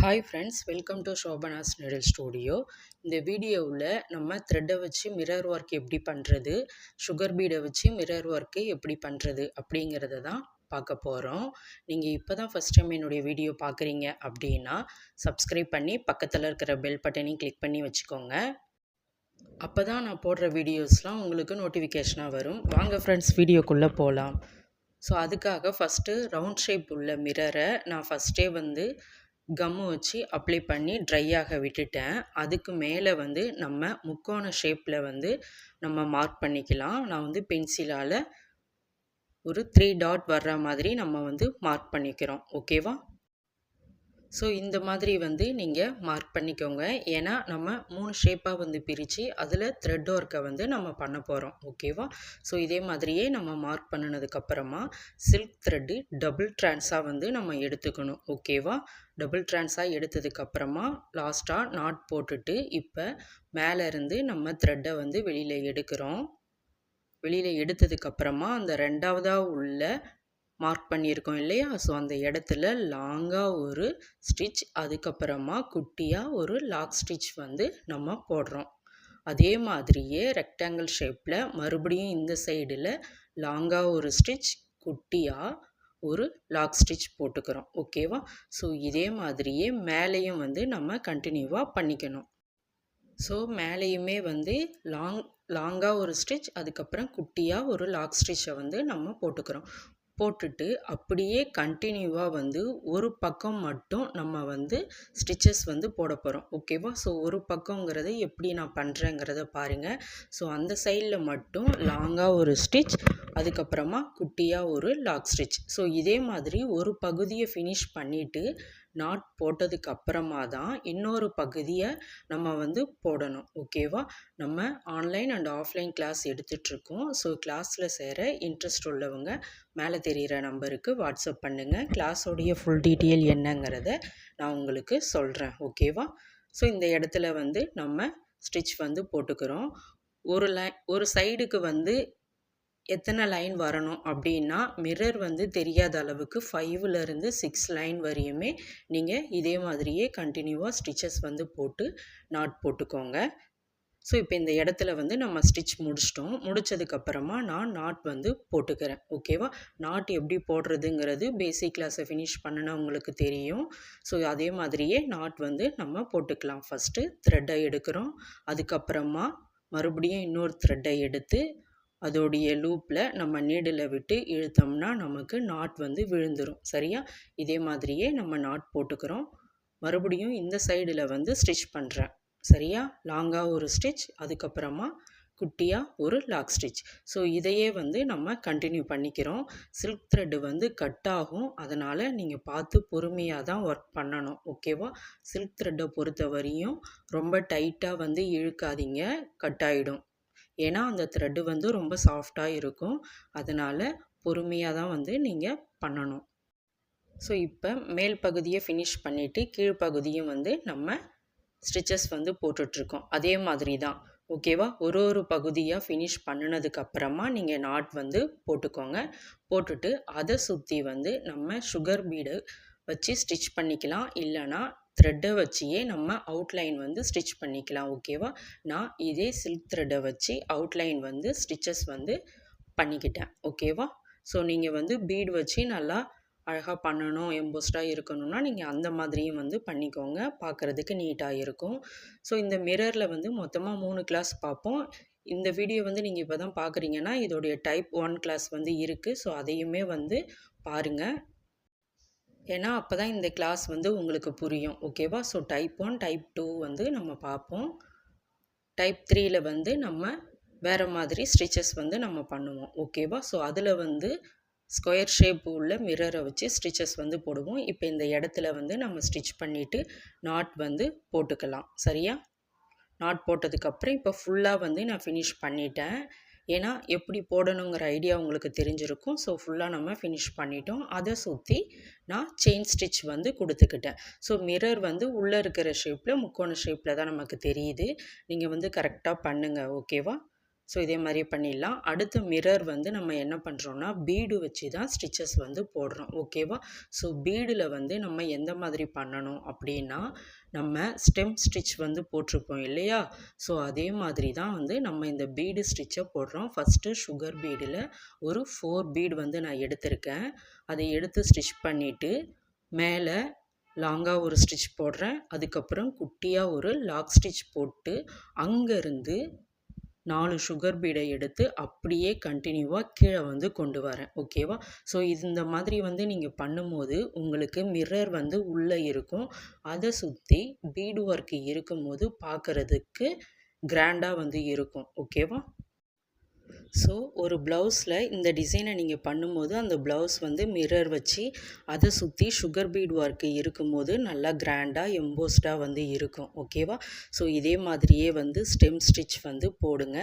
Hi friends, welcome to Shobana's needle studio. இந்த வீடியோவில் நம்ம த்ரெட்டை வச்சு மிரர் ஒர்க் எப்படி பண்ணுறது, சுகர் பீடை வச்சு மிரர் ஒர்க்கு எப்படி பண்ணுறது அப்படிங்கிறத தான் பார்க்க போகிறோம். நீங்கள் இப்போ தான் ஃபஸ்ட் டைம் என்னுடைய வீடியோ பார்க்குறீங்க அப்படின்னா சப்ஸ்கிரைப் பண்ணி பக்கத்தில் இருக்கிற பெல் பட்டனையும் கிளிக் பண்ணி வச்சுக்கோங்க. அப்போ தான் நான் போடுற வீடியோஸ்லாம் உங்களுக்கு நோட்டிஃபிகேஷனாக வரும். வாங்க ஃப்ரெண்ட்ஸ், வீடியோக்குள்ளே போகலாம். ஸோ அதுக்காக ஃபஸ்ட்டு ரவுண்ட் ஷேப் உள்ள மிரரை நான் ஃபஸ்ட்டே கம்மு வச்சு அப்ளை பண்ணி ட்ரை ஆக விட்டுட்டேன். அதுக்கு மேலே நம்ம முக்கோண ஷேப்பில் நம்ம மார்க் பண்ணிக்கலாம். நான் பென்சிலால் ஒரு 3 டாட் வர்ற மாதிரி நம்ம மார்க் பண்ணிக்கிறோம். ஓகேவா? ஸோ இந்த மாதிரி நீங்கள் மார்க் பண்ணிக்கோங்க. ஏன்னா நம்ம 3 ஷேப்பாக பிரித்து அதில் த்ரெட் ஒர்க்கை நம்ம பண்ண போகிறோம். ஓகேவா? ஸோ இதே மாதிரியே நம்ம மார்க் பண்ணினதுக்கப்புறமா சில்க் த்ரெட்டு டபுள் ட்ரான்ஸாக நம்ம எடுத்துக்கணும். ஓகேவா? டபுள் ட்ரான்ஸாக எடுத்ததுக்கப்புறமா லாஸ்ட்டாக நாட் போட்டுட்டு இப்போ மேலேருந்து நம்ம த்ரெட்டை வெளியில் எடுக்கிறோம். வெளியில் எடுத்ததுக்கப்புறமா அந்த ரெண்டாவதாக உள்ள மார்க் பண்ணியிருக்கோம் இல்லையா? ஸோ அந்த இடத்துல லாங்காக ஒரு ஸ்டிச், அதுக்கப்புறமா குட்டியாக ஒரு லாக் ஸ்டிச் நம்ம போடுறோம். அதே மாதிரியே ரெக்டாங்கிள் ஷேப்பில் மறுபடியும் இந்த சைடில் லாங்காக ஒரு ஸ்டிச், குட்டியாக ஒரு லாக் ஸ்டிச் போட்டுக்கிறோம். ஓகேவா? ஸோ இதே மாதிரியே மேலேயும் நம்ம கண்டினியூவாக பண்ணிக்கணும். ஸோ மேலேயுமே லாங்காக ஒரு ஸ்டிச், அதுக்கப்புறம் குட்டியாக ஒரு லாக் ஸ்டிச்சை நம்ம போட்டுக்கிறோம். போட்டுட்டு அப்படியே கண்டினியூவாக ஒரு பக்கம் மட்டும் நம்ம ஸ்டிச்சஸ் போட போகிறோம். ஓகேவா? ஸோ ஒரு பக்கங்கிறத எப்படி நான் பண்ணுறேங்கிறத பாருங்கள். ஸோ அந்த சைடில் மட்டும் லாங்காக ஒரு ஸ்டிச், அதுக்கப்புறமா குட்டியாக ஒரு லாக் ஸ்டிச். ஸோ இதே மாதிரி ஒரு பகுதியை ஃபினிஷ் பண்ணிவிட்டு நாட் போட்டதுக்கு அப்புறமா தான் இன்னொரு பகுதியை நம்ம போடணும். ஓகேவா? நம்ம ஆன்லைன் அண்ட் ஆஃப்லைன் கிளாஸ் எடுத்துகிட்ருக்கோம். ஸோ கிளாஸில் சேர இன்ட்ரெஸ்ட் உள்ளவங்க மேலே தெரிகிற நம்பருக்கு வாட்ஸ்அப் பண்ணுங்கள். கிளாஸோடைய ஃபுல் டீட்டெயில் என்னங்கிறத நான் உங்களுக்கு சொல்கிறேன். ஓகேவா? ஸோ இந்த இடத்துல நம்ம ஸ்டிச் போட்டுக்கிறோம். ஒரு சைடுக்கு எத்தனை லைன் வரணும் அப்படின்னா, மிரர் தெரியாத அளவுக்கு 5லேருந்து 6 லைன் வரையுமே நீங்கள் இதே மாதிரியே கண்டினியூவாக ஸ்டிச்சஸ் போட்டு நாட் போட்டுக்கோங்க. ஸோ இப்போ இந்த இடத்துல நம்ம ஸ்டிச் முடிச்சிட்டோம். முடித்ததுக்கப்புறமா நான் நாட் போட்டுக்கிறேன். ஓகேவா? நாட் எப்படி போடுறதுங்கிறது பேசிக் கிளாஸை ஃபினிஷ் பண்ணினா உங்களுக்கு தெரியும். ஸோ அதே மாதிரியே நாட் நம்ம போட்டுக்கலாம். ஃபஸ்ட்டு த்ரெட்டை எடுக்கிறோம். அதுக்கப்புறமா மறுபடியும் இன்னொரு த்ரெட்டை எடுத்து அதோடைய லூப்பில் நம்ம நீடில் விட்டு இழுத்தோம்னா நமக்கு நாட் விழுந்துடும். சரியா? இதே மாதிரியே நம்ம நாட் போட்டுக்கிறோம். மறுபடியும் இந்த சைடில் ஸ்டிச் பண்ணுறேன். சரியா? லாங்காக ஒரு ஸ்டிச், அதுக்கப்புறமா குட்டியாக ஒரு லாக் ஸ்டிச். ஸோ இதையே நம்ம கண்டினியூ பண்ணிக்கிறோம். சில்க் த்ரெட்டு கட் ஆகும். அதனால் நீங்கள் பார்த்து பொறுமையாக தான் ஒர்க் பண்ணணும். ஓகேவா? சில்க் த்ரெட்டை பொறுத்த வரையும் ரொம்ப டைட்டாக இழுக்காதீங்க, கட் ஆகிடும். ஏன்னா அந்த த்ரெட்டு ரொம்ப சாஃப்டாக இருக்கும். அதனால் பொறுமையாக தான் நீங்கள் பண்ணணும். ஸோ இப்போ மேல் பகுதியை ஃபினிஷ் பண்ணிவிட்டு கீழ்ப்பகுதியும் நம்ம ஸ்டிச்சஸ் போட்டுட்ருக்கோம். அதே மாதிரி தான். ஓகேவா? ஒரு பகுதியாக ஃபினிஷ் பண்ணினதுக்கப்புறமா நீங்கள் நாட் போட்டுக்கோங்க. போட்டுட்டு அதை சுற்றி நம்ம சுகர் பீடு வச்சு ஸ்டிச் பண்ணிக்கலாம். இல்லைனா த்ரெட்டை வச்சியே நம்ம அவுட்லைன் ஸ்டிச் பண்ணிக்கலாம். ஓகேவா? நான் இதே சில்க் த்ரெட்டை வச்சு அவுட்லைன் ஸ்டிச்சஸ் பண்ணிக்கிட்டேன். ஓகேவா? ஸோ நீங்கள் பீடு வச்சு நல்லா அழகாக பண்ணணும், எம்போஸ்டாக இருக்கணும்னா நீங்கள் அந்த மாதிரியும் பண்ணிக்கோங்க. பார்க்குறதுக்கு நீட்டாக இருக்கும். ஸோ இந்த மிரரில் மொத்தமாக 3 கிளாஸ் பார்ப்போம். இந்த வீடியோ நீங்கள் இப்போ தான் பார்க்குறீங்கன்னா இதோடைய டைப் 1 கிளாஸ் இருக்குது. ஸோ அதையுமே பாருங்கள். ஏன்னா அப்போ தான் இந்த கிளாஸ் உங்களுக்கு புரியும். ஓகேவா? ஸோ டைப் 1, டைப் 2 நம்ம பார்ப்போம். டைப் 3ல் நம்ம வேறு மாதிரி ஸ்டிச்சஸ் நம்ம பண்ணுவோம். ஓகேவா? ஸோ அதில் ஸ்கொயர் ஷேப் உள்ள மிரரை வச்சு ஸ்டிச்சஸ் போடுவோம். இப்போ இந்த இடத்துல நம்ம ஸ்டிச் பண்ணிவிட்டு நாட் போட்டுக்கலாம். சரியா? நாட் போட்டதுக்கப்புறம் இப்போ ஃபுல்லாக நான் ஃபினிஷ் பண்ணிட்டேன். ஏன்னா எப்படி போடணுங்கிற ஐடியா உங்களுக்கு தெரிஞ்சிருக்கும். ஸோ ஃபுல்லாக நம்ம ஃபினிஷ் பண்ணிட்டோம். அதை சுற்றி நான் செயின் ஸ்டிச் கொடுத்துக்கிட்டேன். ஸோ மிரர் உள்ளே இருக்கிற ஷேப்பில் முக்கோண ஷேப்பில் தான் நமக்கு தெரியுது. நீங்கள் கரெக்டாக பண்ணுங்கள். ஓகேவா? ஸோ இதே மாதிரியே பண்ணிடலாம். அடுத்த மிரர் வந்து நம்ம என்ன பண்ணுறோன்னா பீடு வச்சு தான் ஸ்டிச்சஸ் வந்து போடுறோம். ஓகேவா? ஸோ பீடில் வந்து நம்ம எந்த மாதிரி பண்ணணும் அப்படின்னா, நம்ம ஸ்டெம் ஸ்டிச் வந்து போட்டிருப்போம் இல்லையா? ஸோ அதே மாதிரி தான் வந்து நம்ம இந்த பீடு ஸ்டிச்சை போடுறோம். ஃபஸ்ட்டு சுகர் பீடில் ஒரு 4 பீடு வந்து நான் எடுத்திருக்கேன். அதை எடுத்து ஸ்டிச் பண்ணிவிட்டு மேலே லாங்காக ஒரு ஸ்டிச் போடுறேன். அதுக்கப்புறம் குட்டியாக ஒரு லாக் ஸ்டிச் போட்டு அங்கேருந்து 4 சுகர் பீடை எடுத்து அப்படியே கண்டினியூவாக கீழே வந்து கொண்டு வரேன். ஓகேவா? ஸோ இந்த மாதிரி வந்து நீங்கள் பண்ணும்போது உங்களுக்கு மிரர் வந்து உள்ளே இருக்கும். அதை சுற்றி பீடு ஒர்க் இருக்கும்போது பார்க்குறதுக்கு கிராண்டாக வந்து இருக்கும். ஓகேவா? ஸோ ஒரு ப்ளவுஸில் இந்த டிசைனை நீங்கள் பண்ணும்போது அந்த ப்ளவுஸ் வந்து மிரர் வச்சு அதை சுற்றி சுகர் பீட் ஒர்க்கு இருக்கும்போது நல்லா கிராண்டாக எம்போஸ்டாக வந்து இருக்கும். ஓகேவா? ஸோ இதே மாதிரியே வந்து ஸ்டெம் ஸ்டிச் வந்து போடுங்க.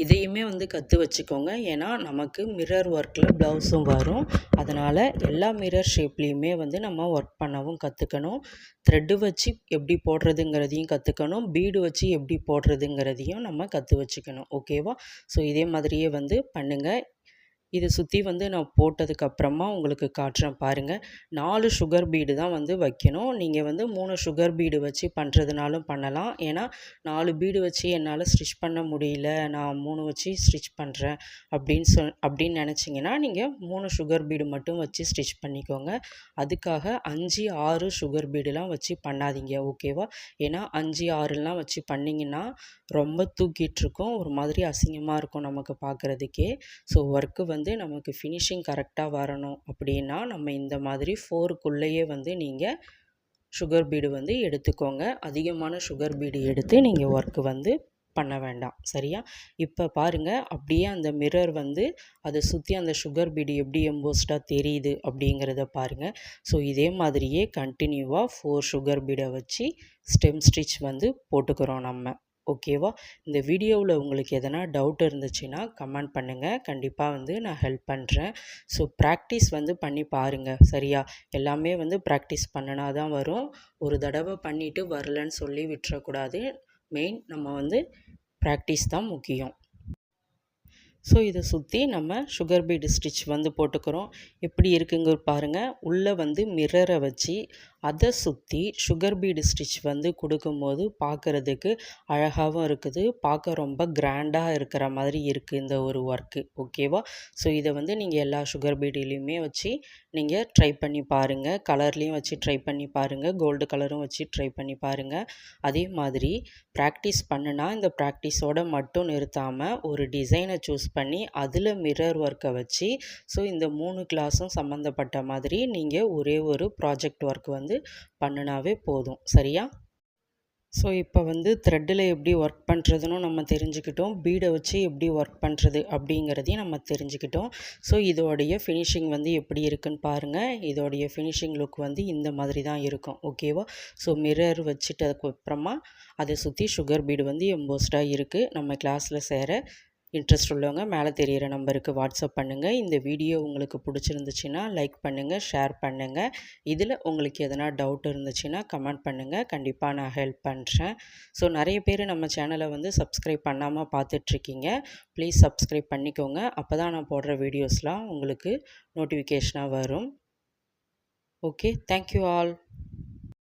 இதையுமே வந்து கற்று வச்சுக்கோங்க. ஏன்னா நமக்கு மிரர் ஒர்க்கில் ப்ளவுஸும் வரும். அதனால் எல்லா மிரர் ஷேப்லேயுமே வந்து நம்ம ஒர்க் பண்ணவும் கற்றுக்கணும். த்ரெட்டு வச்சு எப்படி போடுறதுங்கிறதையும் கற்றுக்கணும். பீடு வச்சு எப்படி போடுறதுங்கிறதையும் நம்ம கற்று வச்சுக்கணும். ஓகேவா? ஸோ இதே மாதிரியே வந்து பண்ணுங்கள். இதை சுற்றி வந்து நான் போட்டதுக்கப்புறமா உங்களுக்கு காட்டுறேன் பாருங்கள். 4 சுகர் பீடு தான் வந்து வைக்கணும். நீங்கள் வந்து 3 சுகர் பீடு வச்சு பண்ணுறதுனாலும் பண்ணலாம். ஏன்னா 4 பீடு வச்சு என்னால் ஸ்டிச் பண்ண முடியல, நான் 3 வச்சு ஸ்டிச் பண்ணுறேன் அப்படின்னு நினச்சிங்கன்னா நீங்கள் 3 சுகர் பீடு மட்டும் வச்சு ஸ்டிச் பண்ணிக்கோங்க. அதுக்காக 5, 6 சுகர் பீடுலாம் வச்சு பண்ணாதீங்க. ஓகேவா? ஏன்னா 5, 6லாம் வச்சு பண்ணிங்கன்னா ரொம்ப தூக்கிட்டுருக்கும். ஒரு மாதிரி அசிங்கமாக இருக்கும் நமக்கு பார்க்குறதுக்கே. ஸோ ஒர்க்கு வந்து நமக்கு ஃபினிஷிங் கரெக்டாக வரணும் அப்படின்னா நம்ம இந்த மாதிரி 4க்குள்ளேயே வந்து நீங்கள் சுகர் பீடு வந்து எடுத்துக்கோங்க. அதிகமான சுகர் பீடு எடுத்து நீங்கள் ஒர்க்கு வந்து பண்ண வேண்டாம். சரியா? இப்போ பாருங்கள், அப்படியே அந்த மிரர் வந்து அதை சுற்றி அந்த சுகர் பீடு எப்படி எம்போஸ்டாக தெரியுது அப்படிங்கிறத பாருங்கள். ஸோ இதே மாதிரியே கண்டினியூவாக 4 சுகர் பீடை வச்சு ஸ்டெம் ஸ்டிச் வந்து போட்டுக்கிறோம் நம்ம. ஓகேவா? இந்த வீடியோவில் உங்களுக்கு எதனா டவுட் இருந்துச்சுன்னா கமெண்ட் பண்ணுங்கள். கண்டிப்பாக வந்து நான் ஹெல்ப் பண்ணுறேன். ஸோ ப்ராக்டிஸ் வந்து பண்ணி பாருங்கள். சரியா? எல்லாமே வந்து ப்ராக்டிஸ் பண்ணினா தான் வரும். ஒரு தடவை பண்ணிவிட்டு வரலன்னு சொல்லி விட்டுறக்கூடாது. மெயின் நம்ம வந்து ப்ராக்டிஸ் தான் முக்கியம். ஸோ இதை சுற்றி நம்ம சுகர் பீடு ஸ்டிச் வந்து போட்டுக்கிறோம். எப்படி இருக்குங்க பாருங்கள். உள்ளே வந்து மிரரை வச்சு அதை சுற்றி சுகர் பீடு ஸ்டிச் வந்து கொடுக்கும்போது பார்க்குறதுக்கு அழகாகவும் இருக்குது. பார்க்க ரொம்ப கிராண்டாக இருக்கிற மாதிரி இருக்குது இந்த ஒரு ஒர்க்கு. ஓகேவா? ஸோ இதை வந்து நீங்கள் எல்லா சுகர் பீடுலேயுமே வச்சு நீங்கள் ட்ரை பண்ணி பாருங்கள். கலர்லேயும் வச்சு ட்ரை பண்ணி பாருங்கள். கோல்டு கலரும் வச்சு ட்ரை பண்ணி பாருங்கள். அதே மாதிரி ப்ராக்டிஸ் பண்ணுனா இந்த ப்ராக்டிஸோடு மட்டும் நிறுத்தாமல் ஒரு டிசைனை சூஸ் பண்ணி அதில் மிரர் ஒர்க்கை வச்சு ஸோ இந்த 3 கிளாஸும் சம்மந்தப்பட்ட மாதிரி நீங்கள் ஒரே ஒரு ப்ராஜெக்ட் ஒர்க் வந்து பண்ணினாவே போதும். சரியா? ஸோ இப்போ வந்து த்ரெட்டில் எப்படி ஒர்க் பண்ணுறதுன்னு நம்ம தெரிஞ்சுக்கிட்டோம். பீடை வச்சு எப்படி ஒர்க் பண்ணுறது அப்படிங்கிறதையும் நம்ம தெரிஞ்சுக்கிட்டோம். ஸோ இதோடைய ஃபினிஷிங் வந்து எப்படி இருக்குன்னு பாருங்கள். இதோடைய ஃபினிஷிங் லுக் வந்து இந்த மாதிரி தான் இருக்கும். ஓகேவா? ஸோ மிரர் வச்சுட்டதுக்கப்புறமா அதை சுற்றி சுகர் பீடு வந்து எம்போஸ்டாக இருக்குது. நம்ம கிளாஸில் சேர இன்ட்ரெஸ்ட் உள்ளவங்க மேலே தெரிகிற நம்பருக்கு வாட்ஸ்அப் பண்ணுங்கள். இந்த வீடியோ உங்களுக்கு பிடிச்சிருந்துச்சுன்னா லைக் பண்ணுங்கள், ஷேர் பண்ணுங்கள். இதில் உங்களுக்கு எதனா டவுட் இருந்துச்சுன்னா கமெண்ட் பண்ணுங்கள். கண்டிப்பாக நான் ஹெல்ப் பண்ணுறேன். ஸோ நிறைய பேர் நம்ம சேனலை வந்து சப்ஸ்கிரைப் பண்ணாமல் பார்த்துட்ருக்கீங்க. ப்ளீஸ் சப்ஸ்கிரைப் பண்ணிக்கோங்க. அப்போ தான் நான் போடுற வீடியோஸ்லாம் உங்களுக்கு நோட்டிஃபிகேஷனாக வரும். Okay, thank you all.